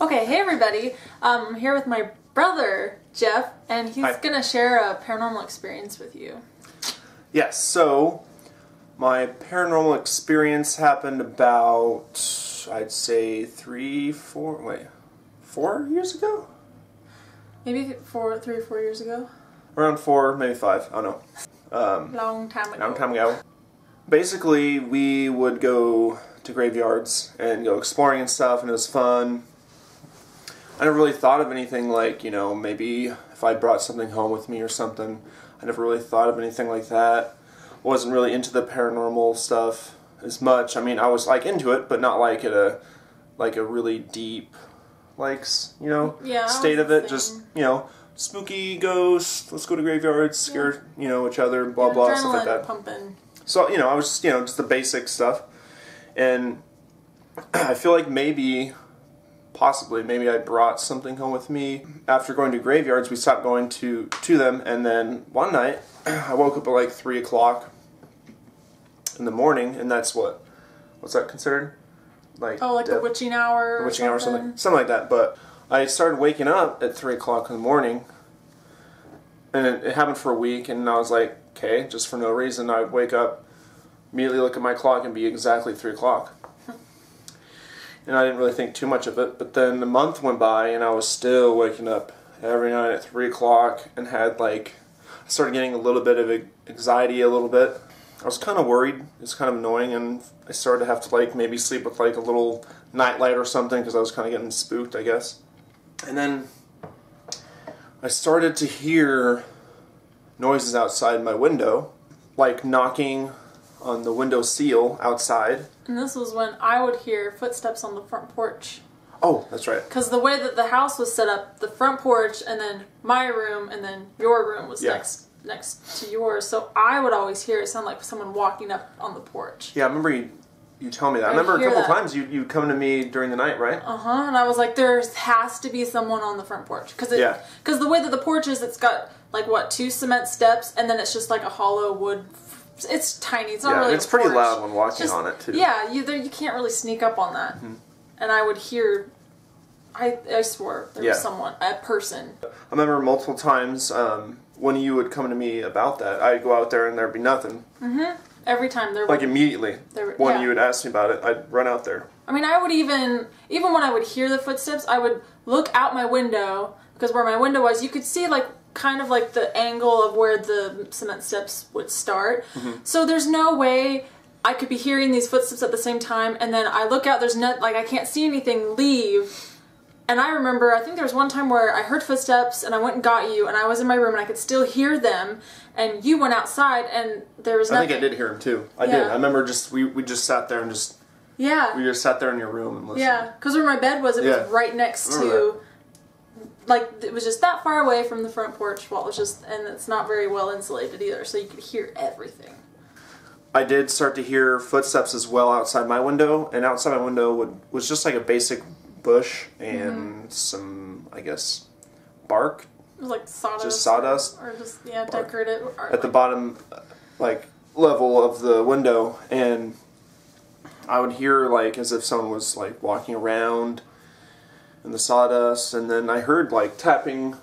Okay, hey everybody. I'm here with my brother, Jeff, and he's going to share a paranormal experience with you. Yes, so my paranormal experience happened about, I'd say 4 years ago? Maybe 3 or 4 years ago? Around 4, maybe 5, I don't know. Long time ago. Long time ago. Basically, we would go to graveyards and go exploring and stuff, and it was fun. I never really thought of anything like, you know, maybe if I brought something home with me or something. I never really thought of anything like that. Wasn't really into the paranormal stuff as much. I mean, I was like into it, but not like at a really deep, like, you know, state of it. Just, you know, spooky ghosts. Let's go to graveyards, scare, you know, each other, blah blah, stuff like that. Pumping. So, you know, I was just, you know, just the basic stuff, and I feel like possibly I brought something home with me. After going to graveyards, we stopped going to them, and then one night, I woke up at like 3 o'clock in the morning, and that's what's that considered? Like, oh, like the witching hour or witching hour or something like that. But I started waking up at 3 o'clock in the morning, and it happened for a week, and I was like, okay, just for no reason, I would wake up, immediately look at my clock, and be exactly 3 o'clock. And I didn't really think too much of it, but then the month went by, and I was still waking up every night at 3 o'clock, and had like, I started getting a little bit of anxiety a little bit. I was kind of worried, it was kind of annoying, and I started to have to like maybe sleep with like a little nightlight or something, because I was kind of getting spooked, I guess. And then I started to hear noises outside my window, like knocking on the window seal outside. And this was when I would hear footsteps on the front porch. Oh, that's right. Because the way that the house was set up, the front porch, and then my room, and then your room was next to yours. So I would always hear it sound like someone walking up on the porch. Yeah, I remember you telling me that. I remember a couple times you come to me during the night, right? Uh-huh, and I was like, there has to be someone on the front porch. Because the way that the porch is, it's got, like, what, 2 cement steps, and then it's just like a hollow wood. It's tiny. It's not really. It's pretty loud when walking on it too. Yeah, you can't really sneak up on that. Mm-hmm. And I would hear. I swore there was someone, a person. I remember multiple times when you would come to me about that. I'd go out there and there'd be nothing. Mm-hmm. Every time there. Like immediately when you would ask me about it, I'd run out there. I mean, I would even when I would hear the footsteps, I would look out my window, because where my window was, you could see like. Kind of like the angle of where the cement steps would start. Mm-hmm. So there's no way I could be hearing these footsteps at the same time, and then I look out, there's I can't see anything leave. And I remember, I think there was one time where I heard footsteps and I went and got you, and I was in my room and I could still hear them, and you went outside and there was nothing. I think I did hear them too. I did. I remember we just sat there and just... Yeah. We just sat there in your room and listened. Yeah, because where my bed was, it was right next to... Like, it was just that far away from the front porch wall. It was just, and it's not very well insulated either, so you could hear everything. I did start to hear footsteps as well outside my window, and outside my window was just like a basic bush and some, I guess, bark. It was like sawdust. Just sawdust. Or just, decorative. Or at the bottom, like, level of the window, and I would hear, like, as if someone was, like, walking around in the sawdust, and then I heard like tapping,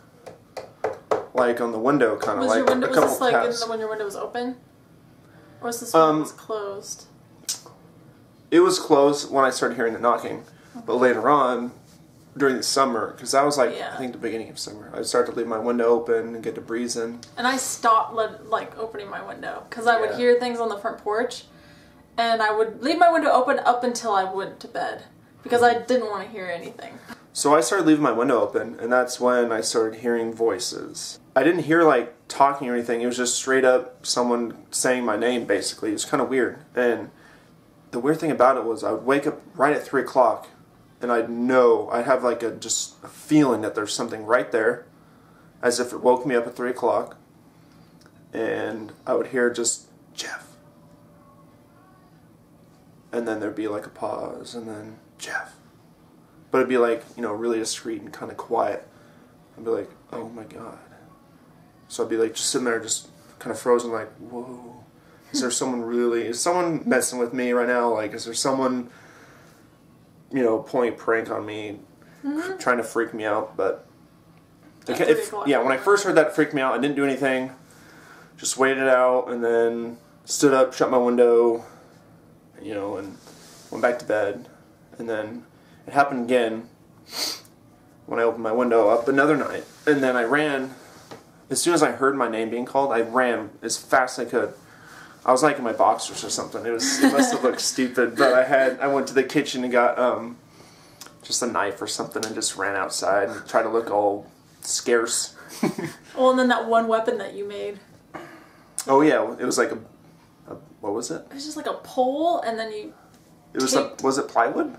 like on the window, kind of like was this like when your window was open, or was this when it was closed? It was closed when I started hearing the knocking, but later on, during the summer, because that was like I think the beginning of summer, I started to leave my window open and get to breeze in. And I stopped opening my window because I would hear things on the front porch, and I would leave my window open up until I went to bed because I didn't want to hear anything. So I started leaving my window open, and that's when I started hearing voices. I didn't hear like talking or anything, it was just straight up someone saying my name basically. It was kind of weird. And the weird thing about it was I would wake up right at 3 o'clock, and I'd have like just a feeling that there's something right there, as if it woke me up at 3 o'clock, and I would hear just, Jeff. And then there'd be like a pause, and then, Jeff. But it'd be like, you know, really discreet and kind of quiet. I'd be like, oh my god. So I'd be like just sitting there just kind of frozen like, whoa. Is someone messing with me right now? Like, is there someone, you know, pulling a prank on me? trying to freak me out. But At 3 o'clock. yeah, when I first heard that, it freaked me out. I didn't do anything. Just waited it out, and then stood up, shut my window, you know, and went back to bed. And then it happened again when I opened my window up another night. And then I ran. As soon as I heard my name being called, I ran as fast as I could. I was like in my boxers or something. It must have looked stupid, but I went to the kitchen and got just a knife or something and just ran outside and tried to look all scarce. Well, and then that one weapon that you made. Oh yeah, it was like a what was it? It was just like a pole, and then you. It was was it plywood?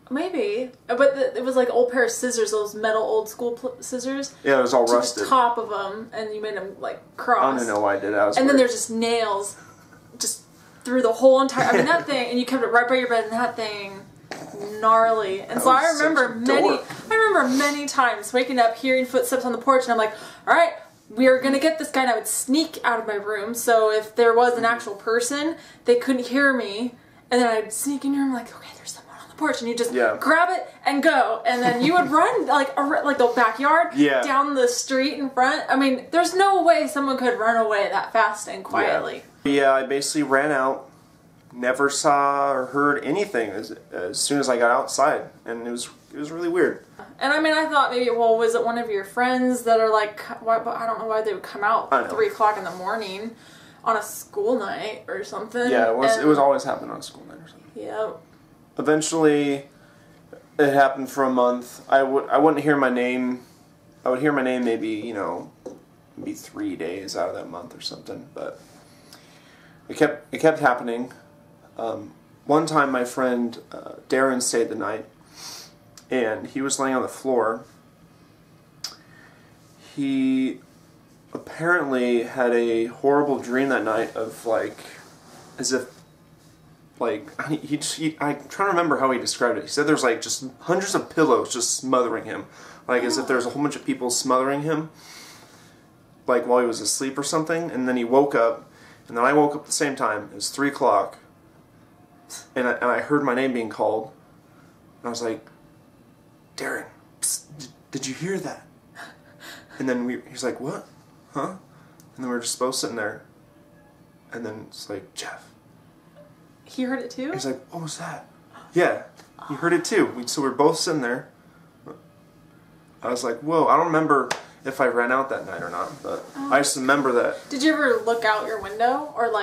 Maybe, but it was like an old pair of scissors, those metal old school scissors. Yeah, it was all to rusted. The top of them, and you made them like cross. I don't know why I did that. And then there's just nails, just through the whole entire. I mean that thing, and you kept it right by your bed, and that thing, gnarly. And so I remember many times waking up, hearing footsteps on the porch, and I'm like, all right, we are gonna get this guy. And I would sneak out of my room, so if there was an actual person, they couldn't hear me. And then I'd sneak in your room, like, okay, there's someone on the porch, and you just grab it and go. And then you would run like the backyard, down the street in front. I mean, there's no way someone could run away that fast and quietly. Yeah, I basically ran out, never saw or heard anything as soon as I got outside, and it was really weird. And I mean, I thought maybe, well, was it one of your friends that are like, I don't know why they would come out at 3 o'clock in the morning on a school night or something. Yeah, it was always happening on a school night or something. Yeah. Eventually, it happened for a month. I wouldn't hear my name. I would hear my name maybe 3 days out of that month or something. But it kept happening. One time, my friend Darren stayed the night, and he was laying on the floor. He apparently had a horrible dream that night of as if I'm trying to remember how he described it. He said there's like just hundreds of pillows just smothering him, as if there's a whole bunch of people smothering him, while he was asleep or something. And then he woke up, and then I woke up at the same time. It was 3 o'clock, and I heard my name being called, and I was like, Darren, psst, did you hear that? And then he's like, what? Huh? And then we were just both sitting there, and then it's like, Jeff. He heard it too? He's like, what was that? Yeah, he heard it too. So we were both sitting there. I was like, whoa, I don't remember if I ran out that night or not, but I just remember that. Did you ever look out your window or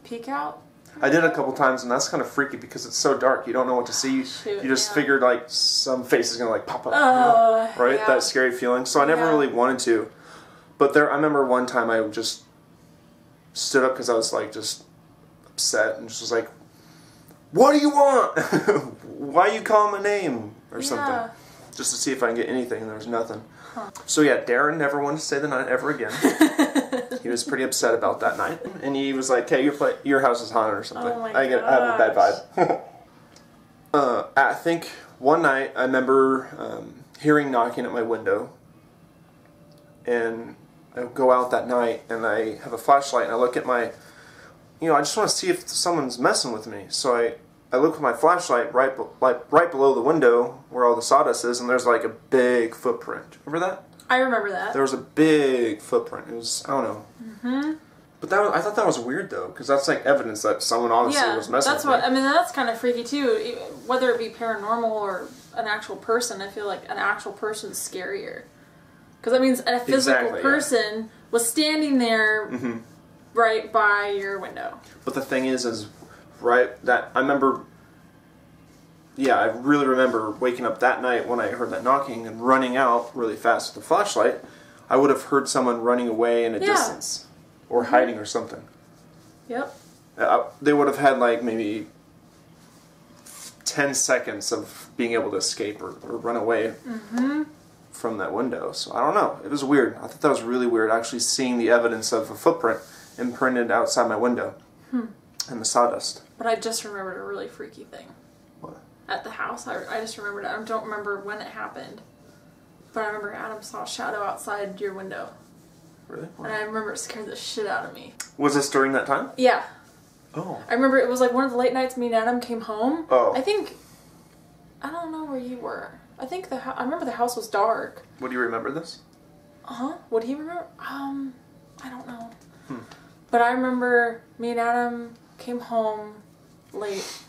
peek out? I did a couple times, and that's kind of freaky because it's so dark. You don't know what to see. You just figured some face is going to pop up, right? Yeah. That scary feeling. So I never really wanted to. But I remember one time I just stood up because I was just upset and just was like, what do you want? Why you calling my name? Or something. Just to see if I can get anything, and there was nothing. Huh. So yeah, Darren never wanted to stay the night ever again. He was pretty upset about that night. And he was like, hey, your house is haunted or something. Oh my I have a bad vibe. I think one night I remember hearing knocking at my window. And I go out that night and I have a flashlight and I look at my, I just want to see if someone's messing with me. So I look with my flashlight right below the window where all the sawdust is, and there's a big footprint. Remember that? I remember that. There was a big footprint. It was, I don't know. Mm-hmm. But I thought that was weird though, because that's evidence that someone honestly was messing with me. I mean, that's kind of freaky too. Whether it be paranormal or an actual person, I feel like an actual person's scarier. Because that means a physical person was standing there right by your window. But the thing is that I remember, I really remember waking up that night when I heard that knocking and running out really fast with the flashlight. I would have heard someone running away in a distance or hiding or something. Yep. They would have had maybe 10 seconds of being able to escape or run away. From that window. So I don't know. It was weird. I thought that was really weird, actually seeing the evidence of a footprint imprinted outside my window and the sawdust. But I just remembered a really freaky thing. What? At the house. I just remembered it. I don't remember when it happened. But I remember Adam saw a shadow outside your window. Really? Wow. And I remember it scared the shit out of me. Was this during that time? Yeah. Oh. I remember it was one of the late nights me and Adam came home. Oh. I don't know where you were. I think I remember the house was dark. Would you remember this? Would he remember? I don't know. But I remember me and Adam came home late,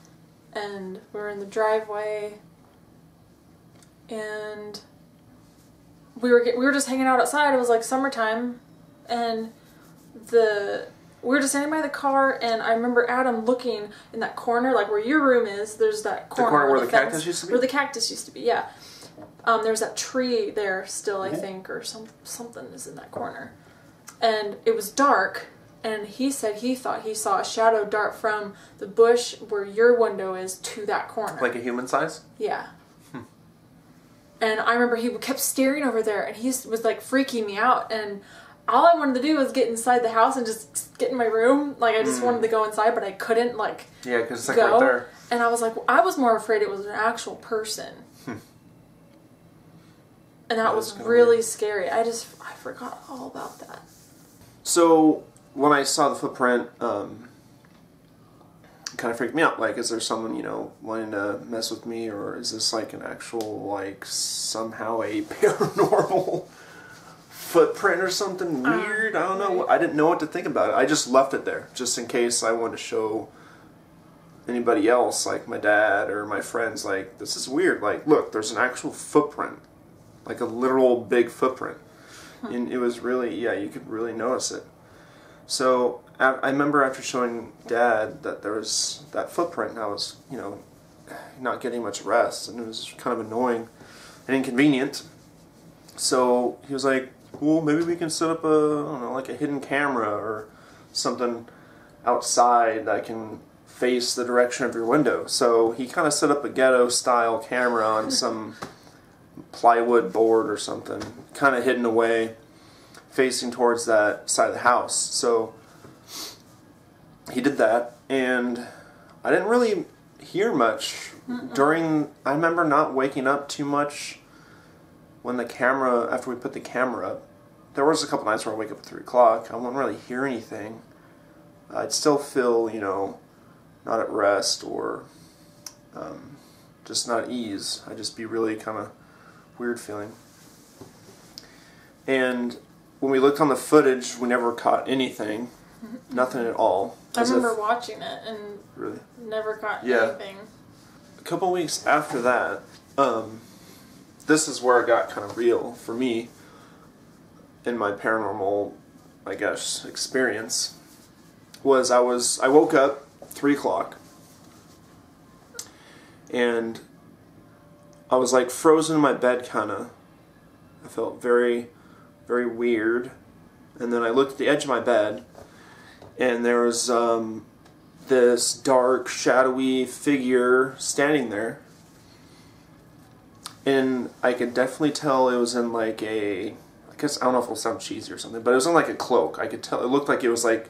and we were in the driveway, and we were just hanging out outside. It was like summertime, and we were just standing by the car, and I remember Adam looking in that corner, like where your room is. There's that corner. The corner where the fence, cactus used to be? Where the cactus used to be, yeah. There's that tree there still, I think, or something is in that corner. And it was dark, and he said he thought he saw a shadow dart from the bush where your window is to that corner. Like a human size? Yeah. And I remember he kept staring over there, and he was like freaking me out, and all I wanted to do was get inside the house and just get in my room. Like, I just wanted to go inside, but I couldn't, like, yeah, because it's like right there. And I was like, I was more afraid it was an actual person. And that was really scary. I forgot all about that. So, when I saw the footprint, it kind of freaked me out. Like, is there someone, wanting to mess with me, or is this like an actual, like, somehow a paranormal footprint or something weird? I don't know. I didn't know what to think about it. I just left it there, just in case I wanted to show anybody else, like my dad or my friends, like, this is weird. Like, look, there's an actual footprint. Like a literal big footprint. And it was really, you could really notice it. So I remember after showing Dad that there was that footprint, and I was, not getting much rest, and it was kind of annoying and inconvenient. So he was like, well, maybe we can set up like a hidden camera or something outside that can face the direction of your window. So he kind of set up a ghetto-style camera on some plywood board or something, kind of hidden away, facing towards that side of the house. So he did that, and I didn't really hear much I remember not waking up too much after we put the camera up. There was a couple nights where I wake up at 3 o'clock. I wouldn't really hear anything. I'd still feel, not at rest or just not at ease. I'd just be really kind of weird feeling. And when we looked on the footage, we never caught anything. Nothing at all. I remember watching it and never caught anything. A couple weeks after that, this is where it got kind of real for me in my paranormal, I guess, experience. I woke up 3 o'clock, and I was like frozen in my bed, kind of. I felt very, very weird. And then I looked at the edge of my bed, and there was this dark, shadowy figure standing there. And I could definitely tell it was in like I don't know if it will sound cheesy or something, but it was in like a cloak. I could tell, it looked like it was like,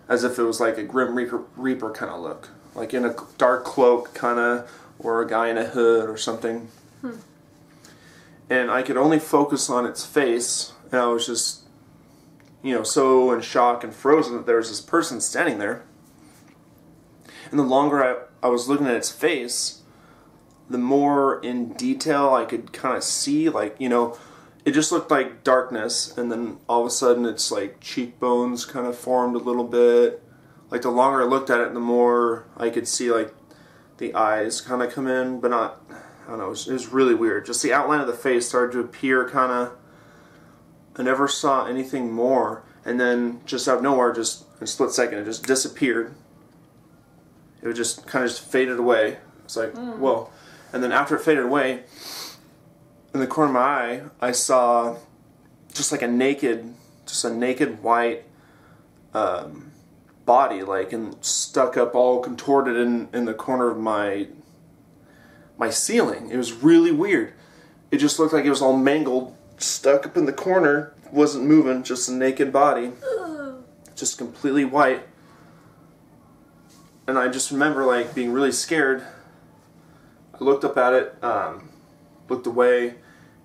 as if it was like a Grim Reaper kind of look. Like in a dark cloak, kind of, or a guy in a hood or something. And I could only focus on its face, and I was just, so in shock and frozen that there was this person standing there. And the longer I was looking at its face, the more in detail I could kind of see, like, it just looked like darkness, and then all of a sudden its like cheekbones kind of formed a little bit. Like, the longer I looked at it, the more I could see like the eyes kind of come in, but not, I don't know, it was really weird. Just the outline of the face started to appear kind of. I never saw anything more, and then just out of nowhere, just in a split second, it just disappeared. It just kind of just faded away. It's like, whoa. And then after it faded away, in the corner of my eye, I saw just like a naked white body, like, and stuck up, all contorted in the corner of my ceiling. It was really weird. It just looked like it was all mangled, stuck up in the corner, wasn't moving, just a naked body, just completely white. And I just remember like being really scared. I looked up at it, looked away,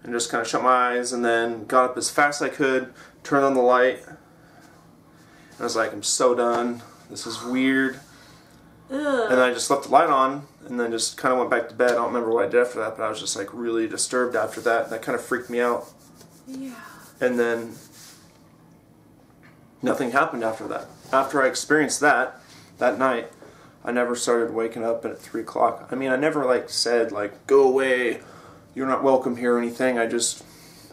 and just kind of shut my eyes, and then got up as fast as I could, turned on the light, and I was like, I'm so done. This is weird. Ugh. And I just left the light on and then just kind of went back to bed. I don't remember what I did after that, but I was just like really disturbed after that. That kind of freaked me out. Yeah. And then nothing happened after that. After I experienced that night, I never started waking up at 3 o'clock. I mean, I never like said like, go away, you're not welcome here or anything. I didn't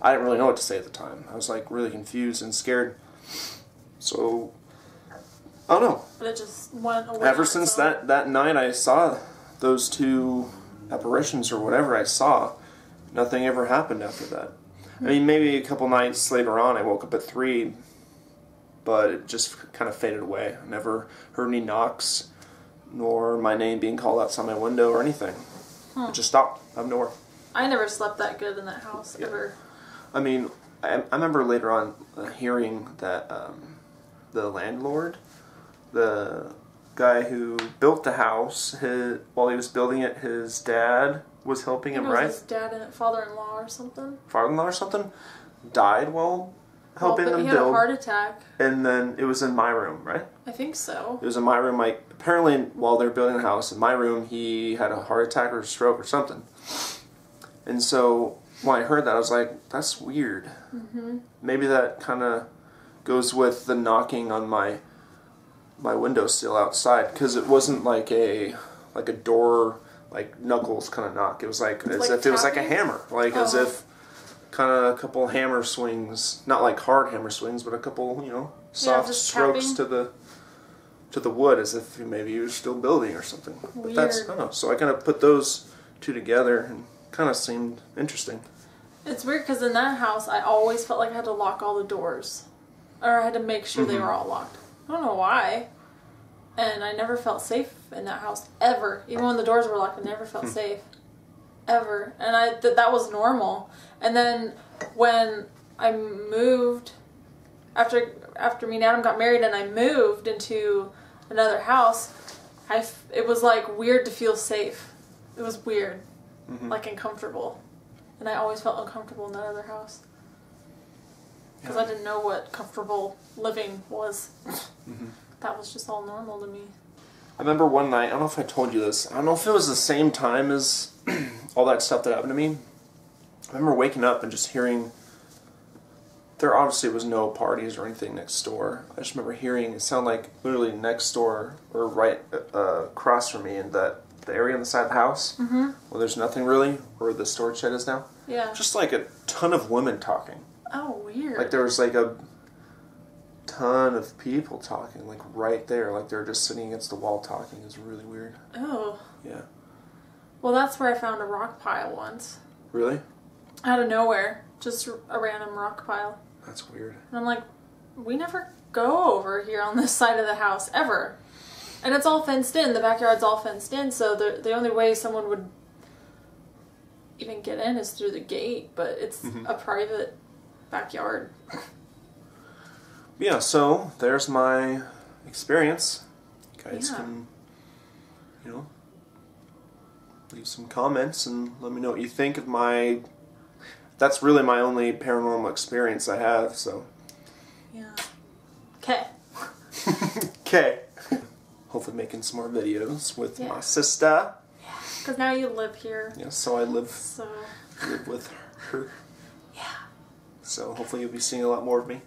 really know what to say at the time. I was like really confused and scared. So, I don't know. But it just went away. Ever since that night I saw those 2 apparitions or whatever I saw, nothing ever happened after that. I mean, maybe a couple nights later on I woke up at 3, but it just kind of faded away. I never heard any knocks, nor my name being called outside my window or anything. It just stopped out of nowhere. I never slept that good in that house, ever. I mean, I remember later on hearing that the landlord, the guy who built the house, while he was building it, his dad was helping him, right? His dad and father-in-law or something. Father-in-law or something? Died while helping them build. He had a heart attack. And then it was in my room, right? I think so. It was in my room. Like, apparently while they were building the house, in my room, he had a heart attack or a stroke or something. And so when I heard that, I was like, that's weird. Mm-hmm. Maybe that kind of goes with the knocking on my windowsill outside, because it wasn't like a door, like knuckles kind of knock. It was like as if it was like a hammer, like as if kind of a couple hammer swings, not like hard hammer swings, but a couple soft strokes tapping to the wood, as if maybe you were still building or something. Weird. But I don't know. So I kind of put those 2 together and kind of seemed interesting. It's weird because in that house I always felt like I had to lock all the doors, or I had to make sure they were all locked. I don't know why. And I never felt safe in that house, ever. Even when the doors were locked, I never felt safe. Ever. And that was normal. And then when I moved, after me and Adam got married and I moved into another house, it was like weird to feel safe. It was weird. Like uncomfortable. And I always felt uncomfortable in that other house. Because I didn't know what comfortable living was. That was just all normal to me. I remember one night, I don't know if I told you this, I don't know if it was the same time as all that stuff that happened to me. I remember waking up and just hearing, there obviously was no parties or anything next door. I just remember hearing, it sounded like literally next door, or right across from me in the area on the side of the house, where there's nothing really, where the storage shed is now. Yeah. Just like a ton of women talking. Oh, weird. Like there was like a ton of people talking, like right there, like they were just sitting against the wall talking. It was really weird. Oh. Yeah. Well, that's where I found a rock pile once. Really? Out of nowhere. Just a random rock pile. That's weird. And I'm like, we never go over here on this side of the house, ever. And it's all fenced in. The backyard's all fenced in, so the only way someone would even get in is through the gate, but it's a private backyard. Yeah, so there's my experience. You guys can, leave some comments and let me know what you think of my... That's really my only paranormal experience I have, so... Yeah. Okay. Okay. Hopefully making some more videos with my sister. Yeah, because now you live here. Yeah, so I live So... with her. Yeah. So hopefully you'll be seeing a lot more of me.